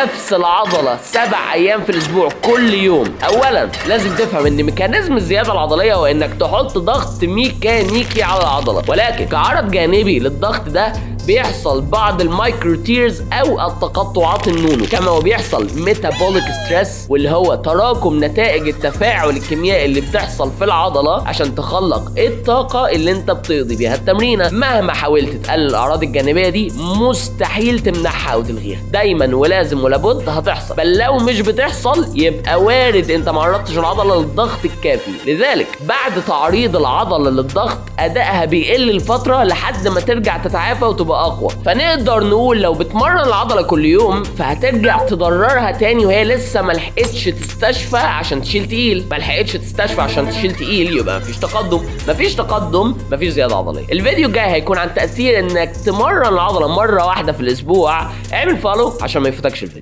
نفس العضله 7 ايام في الاسبوع كل يوم. اولا لازم تفهم ان ميكانيزم الزياده العضليه هو انك تحط ضغط ميكانيكي على العضله، ولكن كعرض جانبي للضغط ده بيحصل بعض المايكرو تيرز او التقطعات النونو، كما هو بيحصل ميتابوليك ستريس واللي هو تراكم نتائج التفاعل الكيميائي اللي بتحصل في العضله عشان تخلق الطاقه اللي انت بتقضي بيها التمرينه. مهما حاولت تقلل الاعراض الجانبيه دي مستحيل تمنعها او تلغيها، دايما ولازم ولابد هتحصل، بل لو مش بتحصل يبقى وارد انت ما عرضتش العضله للضغط الكافي. لذلك بعد تعريض العضله للضغط ادائها بيقل لفتره لحد ما ترجع تتعافى وتبقى اقوى. فنقدر نقول لو بتمرن العضله كل يوم فهترجع تضررها تاني وهي لسه ما لحقتش تستشفى عشان تشيل تقيل. ما لحقتش تستشفى عشان تشيل تقيل يبقى مفيش تقدم، مفيش زياده عضليه. الفيديو الجاي هيكون عن تاثير انك تمرن العضله مره واحده في الاسبوع. اعمل فولو عشان ما يفوتكش الفيديو.